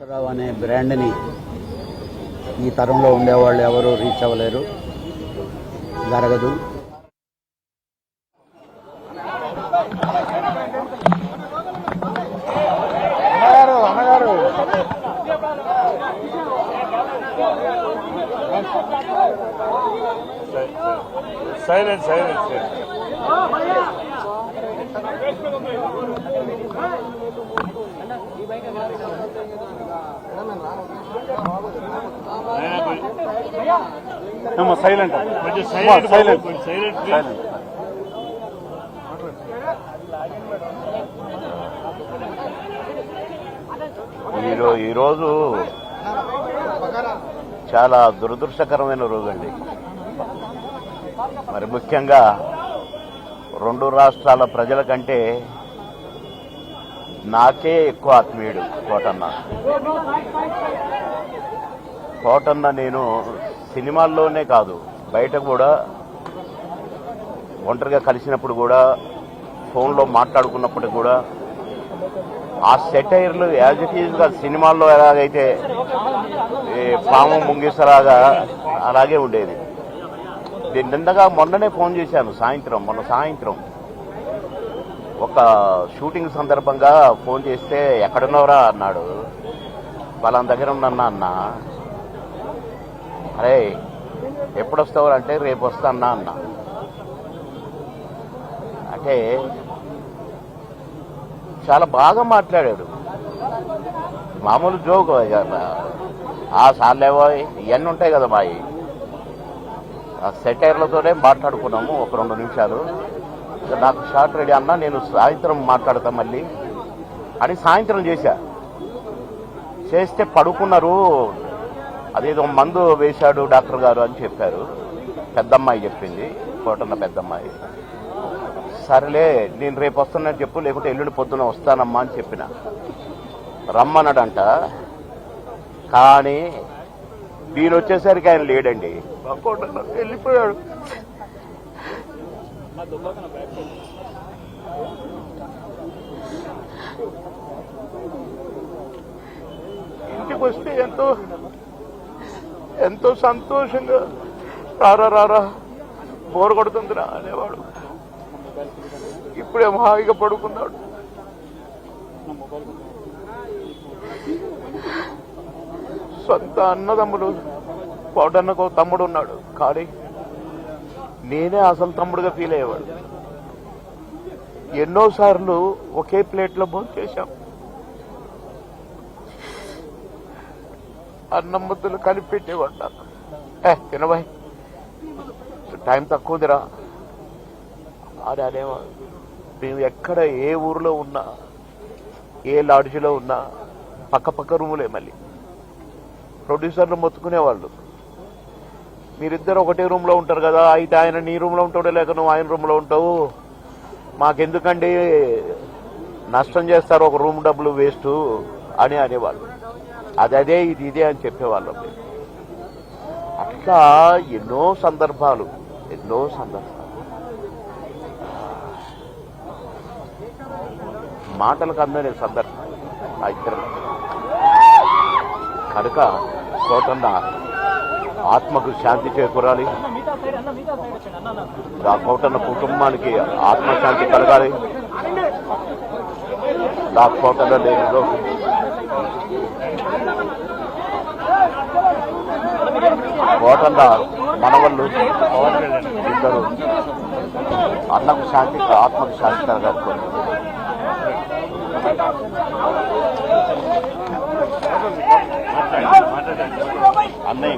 రావు అనే బ్రాండ్ని ఈ తరంలో ఉండేవాళ్ళు ఎవరు రీచ్ అవ్వలేరు, జరగదు. సైలెన్స్ సైలెంట్ ఈరోజు చాలా దురదృష్టకరమైన రోజండి. మరి ముఖ్యంగా రెండు రాష్ట్రాల ప్రజల కంటే నాకే ఎక్కువ ఆత్మీయుడు కోటన్న. నేను సినిమాల్లోనే కాదు, బయట కూడా ఒంటరిగా కలిసినప్పుడు కూడా, ఫోన్లో మాట్లాడుకున్నప్పుడు కూడా ఆ సెటైర్లు యాజ్ ఇట్ ఈజ్గా సినిమాల్లో ఎలాగైతే పాము ముంగిసలాగా అలాగే ఉండేది. నిన్నగా మొన్ననే ఫోన్ చేశాను, మొన్న సాయంత్రం ఒక షూటింగ్ సందర్భంగా ఫోన్ చేస్తే ఎక్కడున్నావురా అన్నాడు. వాళ్ళ దగ్గర ఉన్నా అన్న. అరే ఎప్పుడు వస్తావు అంటే రేపు వస్తానా అన్న. అంటే చాలా బాగా మాట్లాడాడు. మామూలు జోక్ సార్లేవో ఇవన్నీ ఉంటాయి కదా మాయి. ఆ సెటైర్లతోనే మాట్లాడుకున్నాము ఒక 2 నిమిషాలు. నాకు షార్ట్ రెడీ అన్నా, నేను సాయంత్రం మాట్లాడతా మళ్ళీ అని సాయంత్రం చేస్తే పడుకున్నారు. అదేదో మందు వేశాడు డాక్టర్ గారు అని చెప్పారు. పెద్దమ్మాయి చెప్పింది, కోటన్న పెద్దమ్మాయి. సరేలే నేను రేపు వస్తానని చెప్పు, లేకుంటే ఎల్లుండి పొద్దున వస్తానమ్మా అని చెప్పిన. రమ్మన్నాడంట. కానీ దీని వచ్చేసరికి ఆయన లేడండి, వెళ్ళిపోయాడు. ఇంటికి వస్తే ఎంతో సంతోషంగా రారా బోరు కొడుతుందిరా అనేవాడు. ఇప్పుడేమో హాయిగా పడుకున్నాడు. సొంత అన్నదమ్ముడు, కోటన్నకు తమ్ముడు ఉన్నాడు, కానీ నేనే అసలు తమ్ముడుగా ఫీల్ అయ్యేవాడు. ఎన్నోసార్లు ఒకే ప్లేట్లో భోజనం చేశాం. అన్నం ముద్దలు కలిపి పెట్టేవాడు నాకు. తినబాయ్ టైం తక్కువదిరా అని అనేవాడు. మేము ఎక్కడ ఏ ఊరిలో ఉన్నా, ఏ లాడ్జిలో ఉన్నా పక్క రూములే. మళ్ళీ ప్రొడ్యూసర్లు మొత్తుకునేవాళ్ళు, మీరిద్దరు ఒకటే రూమ్లో ఉంటారు కదా, అయితే ఆయన నీ రూమ్లో ఉంటాడో లేక నువ్వు ఆయన రూమ్లో ఉంటావు, మాకెందుకండి నష్టం చేస్తారు, ఒక రూమ్ డబ్బులు వేస్ట్ అని అనేవాళ్ళు. అదే ఇదే అని చెప్పేవాళ్ళం. అట్లా ఎన్నో సందర్భాలు మాటలకు అందని సందర్భం ఆ ఇద్దరు. కనుక కోటన్న ఆత్మకు శాంతి చేకూరాలి, ఆ కోటన్న కుటుంబానికి ఆత్మశాంతి కలగాలి. ఆ కోటన్న నేను కోటన్న మనవళ్ళు ఇద్దరు అన్నకు శాంతి, ఆత్మకు శాంతి కలగాలి. అన్నయ్య